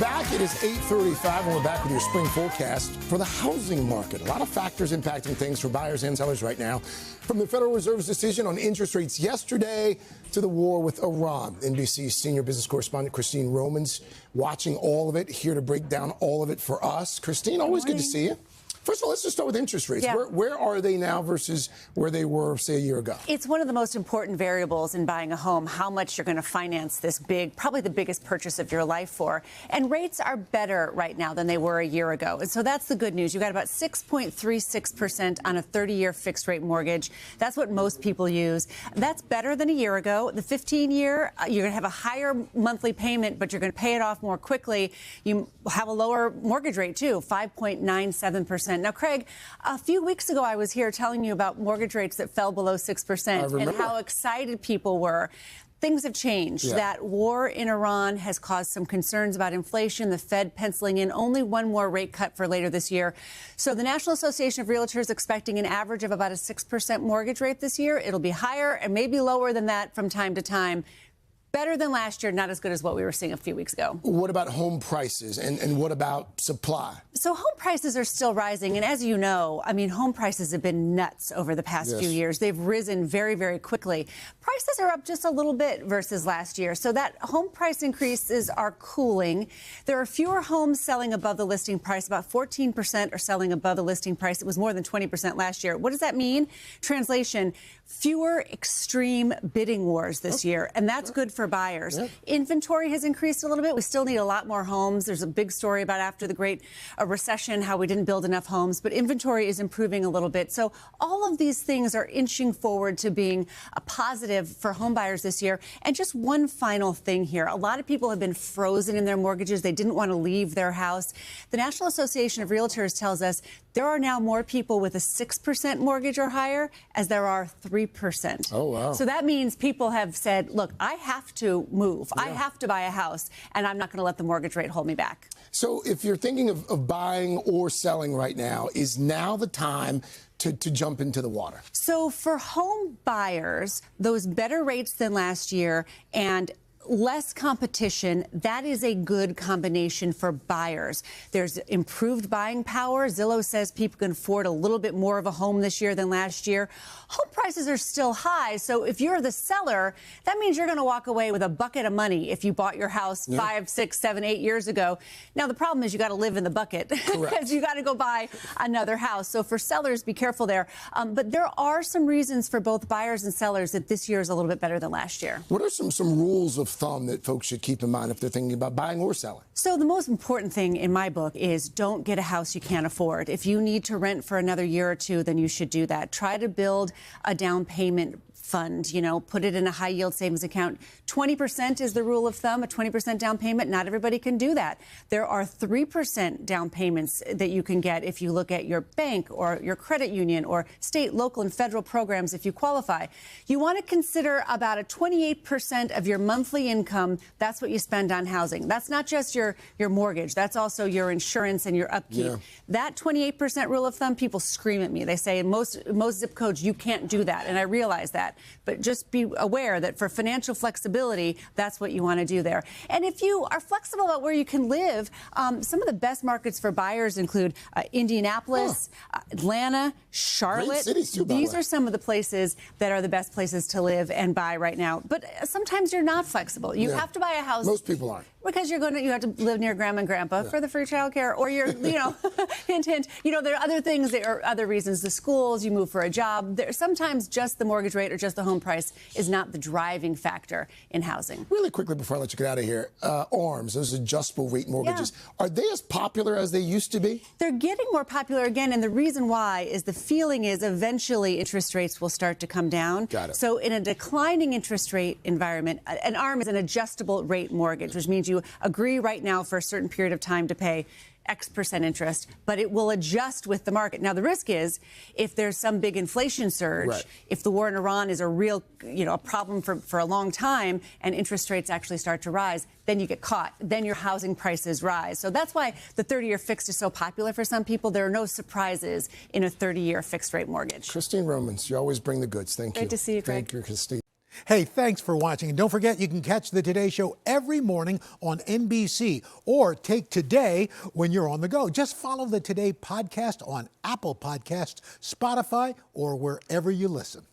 back. It is 8:35, and we're back with your spring forecast for the housing market. A lot of factors impacting things for buyers and sellers right now, from the Federal Reserve's decision on interest rates yesterday to the war with Iran. NBC's senior business correspondent Christine Romans watching all of it, here to break down all of it for us. Christine, always good to see you. First of all, let's just start with interest rates. Yeah. Where are they now versus where they were, say, a year ago? It's one of the most important variables in buying a home, how much you're going to finance this big, probably the biggest purchase of your life for. And rates are better right now than they were a year ago. And so that's the good news. You got about 6.36% on a 30-year fixed rate mortgage. That's what most people use. That's better than a year ago. The 15-year, you're going to have a higher monthly payment, but you're going to pay it off more quickly. You have a lower mortgage rate, too, 5.97%. Now, Craig, a few weeks ago, I was here telling you about mortgage rates that fell below 6% and how excited people were. Things have changed. Yeah. That war in Iran has caused some concerns about inflation. The Fed penciling in only one more rate cut for later this year. So the National Association of Realtors is expecting an average of about a 6% mortgage rate this year. It'll be higher and maybe lower than that from time to time. Better than last year, not as good as what we were seeing a few weeks ago. What about home prices and what about supply? So home prices are still rising. And as you know, I mean, home prices have been nuts over the past few years. They've risen very, very quickly. Prices are up just a little bit versus last year. So that home price increases are cooling. There are fewer homes selling above the listing price. About 14% are selling above the listing price. It was more than 20% last year. What does that mean? Translation, fewer extreme bidding wars this year. And that's good for buyers. Inventory has increased a little bit. We still need a lot more homes. There's a big story about after the Great Recession, how we didn't build enough homes, but inventory is improving a little bit. So all of these things are inching forward to being a positive for home buyers this year. And just one final thing here. A lot of people have been frozen in their mortgages. They didn't want to leave their house. The National Association of Realtors tells us there are now more people with a 6% mortgage or higher as there are 3%. Oh, wow. So that means people have said, look, I have to move. I have to buy a house, and I'm not going to let the mortgage rate hold me back. So if you're thinking of buying or selling right now, is now the time to jump into the water? So for home buyers, those better rates than last year and less competition, that is a good combination for buyers. There's improved buying power. Zillow says people can afford a little bit more of a home this year than last year. Home prices are still high, so if you're the seller, that means you're going to walk away with a bucket of money if you bought your house 5, 6, 7, 8 years ago. Now, the problem is you got to live in the bucket because you got to go buy another house. So for sellers, be careful there. But there are some reasons for both buyers and sellers that this year is a little bit better than last year. What are some rules of thumb that folks should keep in mind if they're thinking about buying or selling? So the most important thing in my book is don't get a house you can't afford. If you need to rent for another year or two, then you should do that. Try to build a down payment fund, put it in a high yield savings account. 20% is the rule of thumb, a 20% down payment. Not everybody can do that. There are 3% down payments that you can get if you look at your bank or your credit union or state, local, and federal programs if you qualify. You want to consider about a 28% of your monthly income. That's what you spend on housing. That's not just your mortgage. That's also your insurance and your upkeep. That 28% rule of thumb, people scream at me. They say in most zip codes, you can't do that. And I realize that. But just be aware that for financial flexibility, that's what you want to do there. And if you are flexible about where you can live, some of the best markets for buyers include Indianapolis, Atlanta, Charlotte. Great cities too, by the These way. are some of the places that are the best places to live and buy right now. But sometimes you're not flexible. You have to buy a house. Most people aren't. Because you have to live near grandma and grandpa for the free childcare, or you're, hint, hint. There are other things, there are other reasons. The schools, you move for a job. Sometimes just the mortgage rate or just the home price is not the driving factor in housing. Really quickly before I let you get out of here, ARMs, those adjustable rate mortgages, are they as popular as they used to be? They're getting more popular again, and the reason why is the feeling is eventually interest rates will start to come down. Got it. So in a declining interest rate environment, an ARM is an adjustable rate mortgage, which means you agree right now for a certain period of time to pay X% interest, but it will adjust with the market. Now, the risk is if there's some big inflation surge, if the war in Iran is a real, a problem for a long time and interest rates actually start to rise, then you get caught. Then your housing prices rise. So that's why the 30-year fixed is so popular for some people. There are no surprises in a 30-year fixed rate mortgage. Christine Romans, you always bring the goods. Thank you. Great to see you, Greg. Thank you, Christine. Hey, thanks for watching. And don't forget, you can catch the Today Show every morning on NBC or take Today when you're on the go. Just follow the Today podcast on Apple Podcasts, Spotify, or wherever you listen.